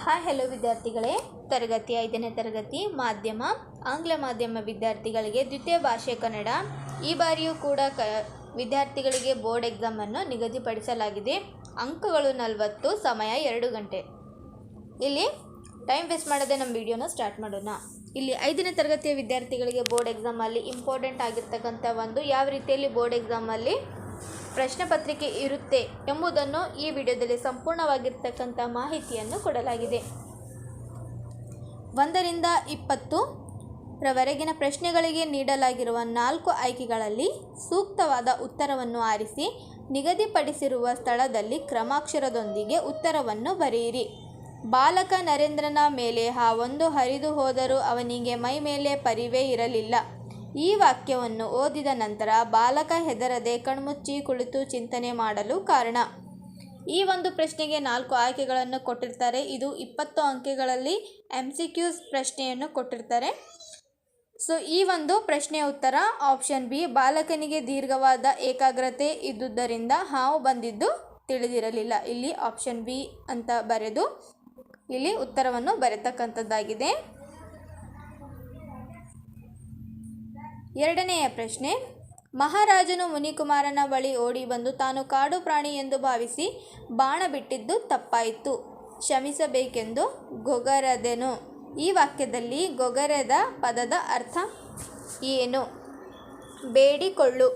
Hi hello ವಿದ್ಯಾರ್ಥಿಗಳೇ, ತರಗತಿ 5ನೇ ತರಗತಿ ಮಾಧ್ಯಮ ಆಂಗ್ಲ ಮಾಧ್ಯಮ ವಿದ್ಯಾರ್ಥಿಗಳಿಗೆ ದ್ವಿತೀಯ ಭಾಷೆ ಕನ್ನಡ ಈ ಬಾರಿಯೂ ಕೂಡ ವಿದ್ಯಾರ್ಥಿಗಳಿಗೆ ಬೋರ್ಡ್ ಎಕ್ಸಾಮನ್ನು ನಿಗದಿಪಡಿಸಲಾಗಿದೆ. ಅಂಕಗಳು 40, ಸಮಯ 2 ಗಂಟೆ. ಇಲ್ಲಿ ಟೈಮ್ ವೇಸ್ಟ್ ಮಾಡದೆ ನಮ್ಮ ವಿಡಿಯೋನ ಸ್ಟಾರ್ಟ್ ಮಾಡೋಣ. ಇಲ್ಲಿ 5ನೇ ತರಗತಿಯ ವಿದ್ಯಾರ್ಥಿಗಳಿಗೆ ಬೋರ್ಡ್ ಎಕ್ಸಾಮಲ್ಲಿ ಇಂಪಾರ್ಟೆಂಟ್ ಆಗಿರ್ತಕ್ಕಂಥ ಯಾವ ರೀತಿಯಲ್ಲಿ ಬೋರ್ಡ್ ಎಕ್ಸಾಮಲ್ಲಿ ಪ್ರಶ್ನೆ ಪತ್ರಿಕೆ ಇರುತ್ತೆ ಎಂಬುದನ್ನು ಈ ವಿಡಿಯೋದಲ್ಲಿ ಸಂಪೂರ್ಣವಾಗಿರ್ತಕ್ಕಂಥ ಮಾಹಿತಿಯನ್ನು ಕೊಡಲಾಗಿದೆ. 1 ರಿಂದ 20 ರವರೆಗಿನ ಪ್ರಶ್ನೆಗಳಿಗೆ ನೀಡಲಾಗಿರುವ 4 ಆಯ್ಕೆಗಳಲ್ಲಿ ಸೂಕ್ತವಾದ ಉತ್ತರವನ್ನು ಆರಿಸಿ ನಿಗದಿಪಡಿಸಿರುವ ಸ್ಥಳದಲ್ಲಿ ಕ್ರಮಾಕ್ಷರದೊಂದಿಗೆ ಉತ್ತರವನ್ನು ಬರೆಯಿರಿ. ಬಾಲಕ ನರೇಂದ್ರನ ಮೇಲೆ ಹಾವೊಂದು ಹರಿದು ಹೋದರೂ ಅವನಿಗೆ ಮೈ ಮೇಲೆ ಪರಿವೇ ಇರಲಿಲ್ಲ. ಈ ವಾಕ್ಯವನ್ನು ಓದಿದ ನಂತರ ಬಾಲಕ ಹೆದರದೆ ಕಣ್ಮುಚ್ಚಿ ಕುಳಿತು ಚಿಂತನೆ ಮಾಡಲು ಕಾರಣ. ಈ ಒಂದು ಪ್ರಶ್ನೆಗೆ 4 ಆಯ್ಕೆಗಳನ್ನು ಕೊಟ್ಟಿರ್ತಾರೆ. ಇದು 20 ಅಂಕೆಗಳಲ್ಲಿ MCQs ಪ್ರಶ್ನೆಯನ್ನು ಕೊಟ್ಟಿರ್ತಾರೆ. ಸೊ ಈ ಒಂದು ಪ್ರಶ್ನೆಯ ಉತ್ತರ ಆಪ್ಷನ್ ಬಿ. ಬಾಲಕನಿಗೆ ದೀರ್ಘವಾದ ಏಕಾಗ್ರತೆ ಇದ್ದುದರಿಂದ ಹಾವು ಬಂದಿದ್ದು ತಿಳಿದಿರಲಿಲ್ಲ. ಇಲ್ಲಿ ಆಪ್ಷನ್ ಬಿ ಅಂತ ಬರೆದು ಇಲ್ಲಿ ಉತ್ತರವನ್ನು ಬರೆತಕ್ಕಂಥದ್ದಾಗಿದೆ. 2ನೆಯ ಪ್ರಶ್ನೆ, ಮಹಾರಾಜನು ಮುನಿಕುಮಾರನ ಬಳಿ ಓಡಿ ಬಂದು ತಾನು ಕಾಡು ಪ್ರಾಣಿ ಎಂದು ಭಾವಿಸಿ ಬಾಣ ಬಿಟ್ಟಿದ್ದು ತಪ್ಪಾಯಿತು. ಕ್ಷಮಿಸಬೇಕೆಂದು ಗೊಗರೆದನು. ಈ ವಾಕ್ಯದಲ್ಲಿ ಗೊಗರೆದ ಪದದ ಅರ್ಥ ಏನು? ಬೇಡಿಕೊಳ್ಳು.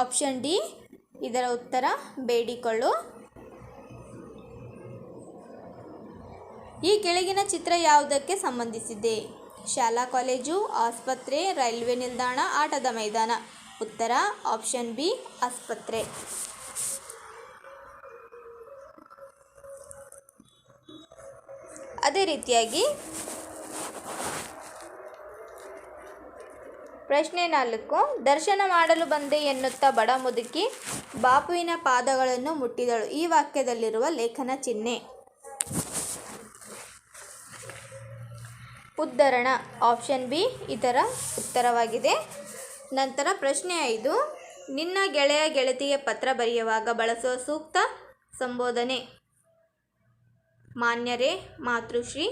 ಆಪ್ಷನ್ ಡಿ ಇದರ ಉತ್ತರ ಬೇಡಿಕೊಳ್ಳು. ಈ ಕೆಳಗಿನ ಚಿತ್ರ ಯಾವುದಕ್ಕೆ ಸಂಬಂಧಿಸಿದೆ? ಶಾಲಾ ಕಾಲೇಜು, ಆಸ್ಪತ್ರೆ, ರೈಲ್ವೆ ನಿಲ್ದಾಣ, ಆಟದ ಮೈದಾನ. ಉತ್ತರ ಆಪ್ಷನ್ ಬಿ ಆಸ್ಪತ್ರೆ. ಅದೇ ರೀತಿಯಾಗಿ ಪ್ರಶ್ನೆ 4, ದರ್ಶನ ಮಾಡಲು ಬಂದೆ ಎನ್ನುತ್ತಾ ಬಡ ಮುದುಕಿ ಬಾಪುವಿನ ಪಾದಗಳನ್ನು ಮುಟ್ಟಿದಳು. ಈ ವಾಕ್ಯದಲ್ಲಿರುವ ಲೇಖನ ಚಿಹ್ನೆ? ಉದ್ಧರಣ. ಆಪ್ಷನ್ ಬಿ ಇದರ ಉತ್ತರವಾಗಿದೆ. ನಂತರ ಪ್ರಶ್ನೆ 5, ನಿನ್ನ ಗೆಳೆಯ ಗೆಳತಿಗೆ ಪತ್ರ ಬರೆಯುವಾಗ ಬಳಸುವ ಸೂಕ್ತ ಸಂಬೋಧನೆ? ಮಾನ್ಯರೇ, ಮಾತೃಶ್ರೀ,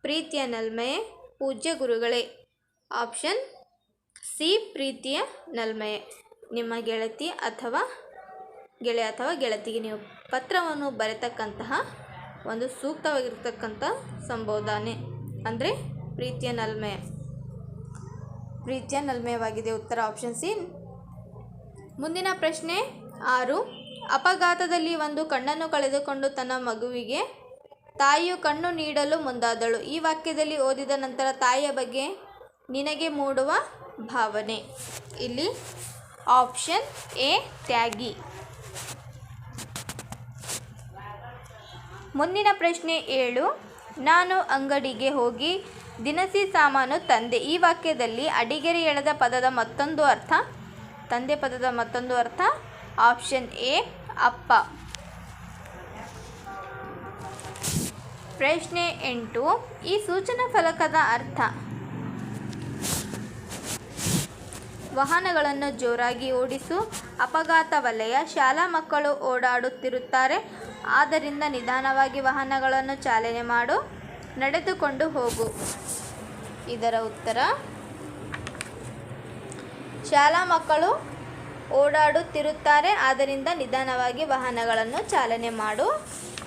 ಪ್ರೀತಿಯ ನಲ್ಮೆಯೇ, ಪೂಜ್ಯ ಗುರುಗಳೇ. ಆಪ್ಷನ್ ಸಿ ಪ್ರೀತಿಯ ನಲ್ಮೆಯೇ. ನಿಮ್ಮ ಗೆಳತಿ ಅಥವಾ ಗೆಳೆಯ ಅಥವಾ ಗೆಳತಿಗೆ ನೀವು ಪತ್ರವನ್ನು ಬರೆತಕ್ಕಂತಹ ಒಂದು ಸೂಕ್ತವಾಗಿರ್ತಕ್ಕಂಥ ಸಂಬೋಧನೆ ಅಂದರೆ ಪ್ರೀತಿಯ ನಲ್ಮೆಯವಾಗಿದೆ. ಉತ್ತರ ಆಪ್ಷನ್ ಸಿ. ಮುಂದಿನ ಪ್ರಶ್ನೆ 6, ಅಪಘಾತದಲ್ಲಿ ಒಂದು ಕಣ್ಣನ್ನು ಕಳೆದುಕೊಂಡು ತನ್ನ ಮಗುವಿಗೆ ತಾಯಿಯು ಕಣ್ಣು ನೀಡಲು ಮುಂದಾದಳು. ಈ ವಾಕ್ಯದಲ್ಲಿ ಓದಿದ ನಂತರ ತಾಯಿಯ ಬಗ್ಗೆ ನಿನಗೆ ಮೂಡುವ ಭಾವನೆ? ಇಲ್ಲಿ ಆಪ್ಷನ್ ಎ ತ್ಯಾಗಿ. ಮುಂದಿನ ಪ್ರಶ್ನೆ 7, ನಾನು ಅಂಗಡಿಗೆ ಹೋಗಿ ದಿನಸಿ ಸಾಮಾನು ತಂದೆ. ಈ ವಾಕ್ಯದಲ್ಲಿ ಅಡಿಗೆರೆ ಎಳೆದ ಪದದ ಮತ್ತೊಂದು ಅರ್ಥ? ತಂದೆ ಪದದ ಮತ್ತೊಂದು ಅರ್ಥ? ಆಪ್ಷನ್ ಎ ಅಪ್ಪ. ಪ್ರಶ್ನೆ 8, ಈ ಸೂಚನಾ ಫಲಕದ ಅರ್ಥ? ವಾಹನಗಳನ್ನು ಜೋರಾಗಿ ಓಡಿಸು. ಅಪಘಾತ ವಲಯ. ಶಾಲಾ ಮಕ್ಕಳು ಓಡಾಡುತ್ತಿರುತ್ತಾರೆ, ಆದ್ದರಿಂದ ನಿಧಾನವಾಗಿ ವಾಹನಗಳನ್ನು ಚಾಲನೆ ಮಾಡು. ನಡೆದುಕೊಂಡು ಹೋಗು. ಇದರ ಉತ್ತರ ಶಾಲಾ ಮಕ್ಕಳು ಓಡಾಡುತ್ತಿರುತ್ತಾರೆ, ಆದ್ದರಿಂದ ನಿಧಾನವಾಗಿ ವಾಹನಗಳನ್ನು ಚಾಲನೆ ಮಾಡು.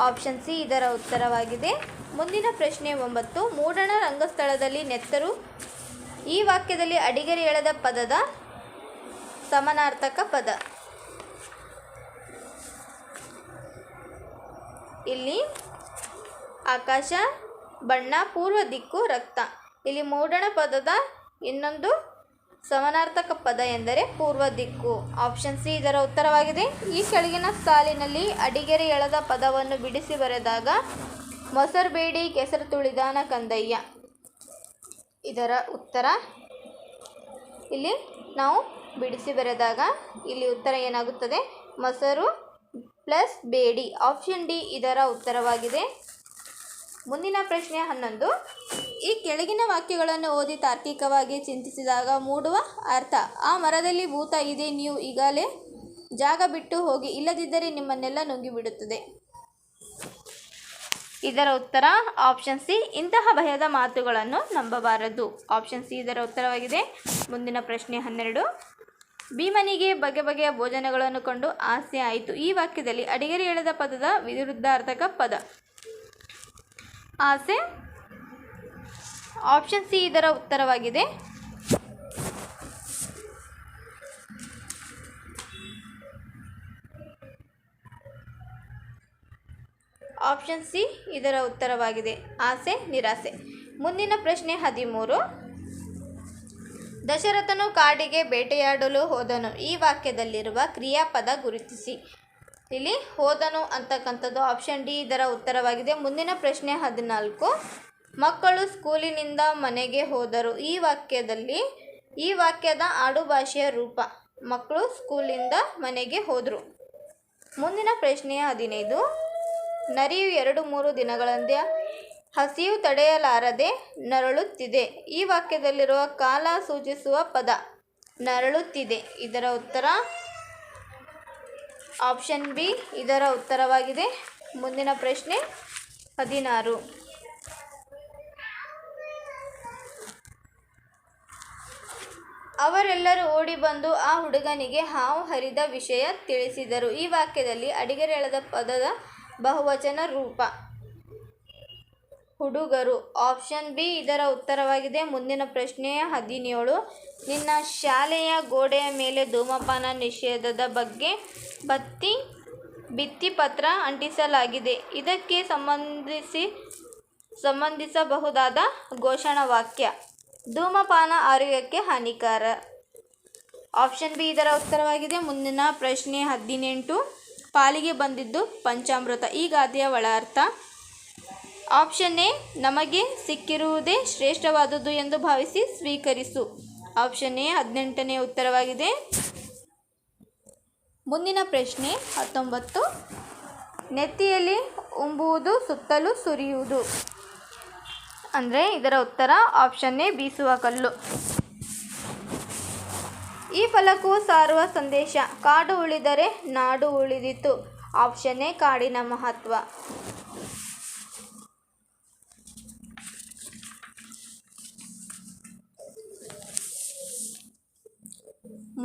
ಆಪ್ಷನ್ ಸಿ ಇದರ ಉತ್ತರವಾಗಿದೆ. ಮುಂದಿನ ಪ್ರಶ್ನೆ 9, ಮೂಡಣ ರಂಗಸ್ಥಳದಲ್ಲಿ ನೆತ್ತರು. ಈ ವಾಕ್ಯದಲ್ಲಿ ಅಡಿಗೆರೆ ಎಳೆದ ಪದದ ಸಮಾನಾರ್ಥಕ ಪದ? ಇಲ್ಲಿ ಆಕಾಶ, ಬಣ್ಣ, ಪೂರ್ವ ದಿಕ್ಕು, ರಕ್ತ. ಇಲ್ಲಿ ಮೂಡಣ ಪದದ ಇನ್ನೊಂದು ಸಮಾನಾರ್ಥಕ ಪದ ಎಂದರೆ ಪೂರ್ವ ದಿಕ್ಕು. ಆಪ್ಷನ್ ಸಿ ಇದರ ಉತ್ತರವಾಗಿದೆ. ಈ ಕೆಳಗಿನ ಸಾಲಿನಲ್ಲಿ ಅಡಿಗೆರೆ ಎಳೆದ ಪದವನ್ನು ಬಿಡಿಸಿ ಬರೆದಾಗ ಮೊಸರು ಬೇಡಿ ಕೆಸರು ತುಳಿದಾನ ಕಂದಯ್ಯ. ಇದರ ಉತ್ತರ ಇಲ್ಲಿ ನಾವು ಬಿಡಿಸಿ ಬರೆದಾಗ ಇಲ್ಲಿ ಉತ್ತರ ಏನಾಗುತ್ತದೆ? ಮೊಸರು ಪ್ಲಸ್ ಬೇಡಿ. ಆಪ್ಷನ್ ಡಿ ಇದರ ಉತ್ತರವಾಗಿದೆ. ಮುಂದಿನ ಪ್ರಶ್ನೆ 11, ಈ ಕೆಳಗಿನ ವಾಕ್ಯಗಳನ್ನು ಓದಿ ತಾರ್ಕಿಕವಾಗಿ ಚಿಂತಿಸಿದಾಗ ಮೂಡುವ ಅರ್ಥ? ಆ ಮರದಲ್ಲಿ ಭೂತ ಇದೆ, ನೀವು ಈಗಲೇ ಜಾಗ ಬಿಟ್ಟು ಹೋಗಿ, ಇಲ್ಲದಿದ್ದರೆ ನಿಮ್ಮನ್ನೆಲ್ಲ ನುಂಗಿಬಿಡುತ್ತದೆ. ಇದರ ಉತ್ತರ ಆಪ್ಷನ್ ಸಿ. ಇಂತಹ ಭಯದ ಮಾತುಗಳನ್ನು ನಂಬಬಾರದು. ಆಪ್ಷನ್ ಸಿ ಇದರ ಉತ್ತರವಾಗಿದೆ. ಮುಂದಿನ ಪ್ರಶ್ನೆ 12. ಭೀಮನಿಗೆ ಬಗೆ ಬಗೆಯ ಭೋಜನಗಳನ್ನು ಕಂಡು ಆಸೆ ಆಯಿತು. ಈ ವಾಕ್ಯದಲ್ಲಿ ಅಡಿಗರು ಎಳೆದ ಪದದ ವಿರುದ್ಧಾರ್ಥಕ ಪದ. ಆಸೆ. ಆಪ್ಷನ್ ಸಿ ಇದರ ಉತ್ತರವಾಗಿದೆ. ಆಪ್ಷನ್ ಸಿ ಇದರ ಉತ್ತರವಾಗಿದೆ. ಆಸೆ ನಿರಾಸೆ. ಮುಂದಿನ ಪ್ರಶ್ನೆ 13. ದಶರಥನು ಕಾಡಿಗೆ ಬೇಟೆಯಾಡಲು ಹೋದನು. ಈ ವಾಕ್ಯದಲ್ಲಿರುವ ಕ್ರಿಯಾಪದ ಗುರುತಿಸಿ. ಇಲ್ಲಿ ಹೋದನು ಅಂತಕ್ಕಂಥದ್ದು ಆಪ್ಷನ್ ಡಿ ಇದರ ಉತ್ತರವಾಗಿದೆ. ಮುಂದಿನ ಪ್ರಶ್ನೆ 14. ಮಕ್ಕಳು ಸ್ಕೂಲಿನಿಂದ ಮನೆಗೆ ಹೋದರು. ಈ ವಾಕ್ಯದ ಆಡುಭಾಷೆಯ ರೂಪ. ಮಕ್ಕಳು ಸ್ಕೂಲಿಂದ ಮನೆಗೆ ಹೋದರು. ಮುಂದಿನ ಪ್ರಶ್ನೆ 15. ನರಿಯು 2-3 ದಿನಗಳಿಂದ ಹಸಿವು ತಡೆಯಲಾರದೆ ನರಳುತ್ತಿದೆ. ಈ ವಾಕ್ಯದಲ್ಲಿರುವ ಕಾಲ ಸೂಚಿಸುವ ಪದ. ನರಳುತ್ತಿದೆ. ಇದರ ಉತ್ತರ ಆಪ್ಷನ್ ಬಿ ಇದರ ಉತ್ತರವಾಗಿದೆ. ಮುಂದಿನ ಪ್ರಶ್ನೆ 16. ಅವರೆಲ್ಲರೂ ಓಡಿ ಬಂದು ಆ ಹುಡುಗನಿಗೆ ಹಾವು ಹರಿದ ವಿಷಯ ತಿಳಿಸಿದರು. ಈ ವಾಕ್ಯದಲ್ಲಿ ಅಡಿಗರು ಎಳೆದ ಪದದ ಬಹುವಚನ ರೂಪ. ಹುಡುಗರು. ಆಪ್ಷನ್ ಬಿ ಇದರ ಉತ್ತರವಾಗಿದೆ. ಮುಂದಿನ ಪ್ರಶ್ನೆ 17. ನಿನ್ನ ಶಾಲೆಯ ಗೋಡೆಯ ಮೇಲೆ ಧೂಮಪಾನ ನಿಷೇಧದ ಬಗ್ಗೆ ಭಿತ್ತಿಪತ್ರ ಅಂಟಿಸಲಾಗಿದೆ. ಇದಕ್ಕೆ ಸಂಬಂಧಿಸಬಹುದಾದ ಘೋಷಣಾವಾಕ್ಯ. ಧೂಮಪಾನ ಆರೋಗ್ಯಕ್ಕೆ ಹಾನಿಕರ. ಆಪ್ಷನ್ ಬಿ ಇದರ ಉತ್ತರವಾಗಿದೆ. ಮುಂದಿನ ಪ್ರಶ್ನೆ 18. ಪಾಲಿಗೆ ಬಂದಿದ್ದು ಪಂಚಾಮೃತ. ಈ ಗಾದೆಯ ಒಳ ಅರ್ಥ. ಆಪ್ಷನ್ ಎ ನಮಗೆ ಸಿಕ್ಕಿರುವುದೇ ಶ್ರೇಷ್ಠವಾದುದು ಎಂದು ಭಾವಿಸಿ ಸ್ವೀಕರಿಸು. ಆಪ್ಷನ್ ಎ 18ನೇ ಉತ್ತರವಾಗಿದೆ. ಮುಂದಿನ ಪ್ರಶ್ನೆ 19. ನೆತ್ತಿಯಲ್ಲಿ ಉಂಬುವುದು ಸುತ್ತಲೂ ಸುರಿಯುವುದು. ಅಂದರೆ ಇದರ ಉತ್ತರ ಆಪ್ಷನ್ ಎ ಬೀಸುವ ಕಲ್ಲು. ಈ ಫಲಕವು ಸಾರುವ ಸಂದೇಶ. ಕಾಡು ಉಳಿದರೆ ನಾಡು ಉಳಿದಿತು. ಆಪ್ಷನ್ ಎ ಕಾಡಿನ ಮಹತ್ವ.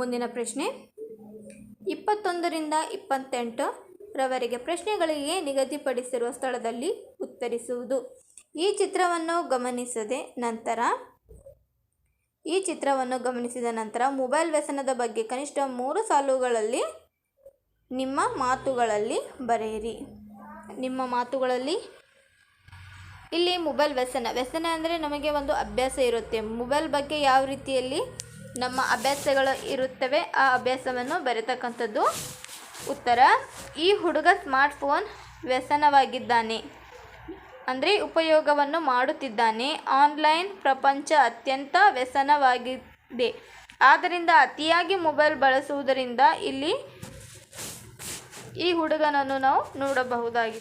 ಮುಂದಿನ ಪ್ರಶ್ನೆ 21ರಿಂದ 28 ರವರೆಗೆ ಪ್ರಶ್ನೆಗಳಿಗೆ ನಿಗದಿಪಡಿಸಿರುವ ಸ್ಥಳದಲ್ಲಿ ಉತ್ತರಿಸುವುದು. ಈ ಚಿತ್ರವನ್ನು ಗಮನಿಸಿದ ನಂತರ ಮೊಬೈಲ್ ವ್ಯಸನದ ಬಗ್ಗೆ ಕನಿಷ್ಠ 3 ಸಾಲುಗಳಲ್ಲಿ ನಿಮ್ಮ ಮಾತುಗಳಲ್ಲಿ ಬರೆಯಿರಿ. ನಿಮ್ಮ ಮಾತುಗಳಲ್ಲಿ ಇಲ್ಲಿ ಮೊಬೈಲ್ ವ್ಯಸನ ಅಂದರೆ ನಮಗೆ ಒಂದು ಅಭ್ಯಾಸ ಇರುತ್ತೆ. ಮೊಬೈಲ್ ಬಗ್ಗೆ ಯಾವ ರೀತಿಯಲ್ಲಿ ನಮ್ಮ ಅಭ್ಯಾಸಗಳು ಇರುತ್ತವೆ ಆ ಅಭ್ಯಾಸವನ್ನು ಬರೆತಕ್ಕಂಥದ್ದು ಉತ್ತರ. ಈ ಹುಡುಗ ಸ್ಮಾರ್ಟ್ಫೋನ್ ವ್ಯಸನವಾಗಿದ್ದಾನೆ ಅಂದರೆ ಉಪಯೋಗವನ್ನು ಮಾಡುತ್ತಿದ್ದಾನೆ. ಆನ್ಲೈನ್ ಪ್ರಪಂಚ ಅತ್ಯಂತ ವ್ಯಸನವಾಗಿದೆ. ಆದ್ದರಿಂದ ಅತಿಯಾಗಿ ಮೊಬೈಲ್ ಬಳಸುವುದರಿಂದ ಇಲ್ಲಿ ಈ ಹುಡುಗನನ್ನು ನಾವು ನೋಡಬಹುದಾಗಿದೆ.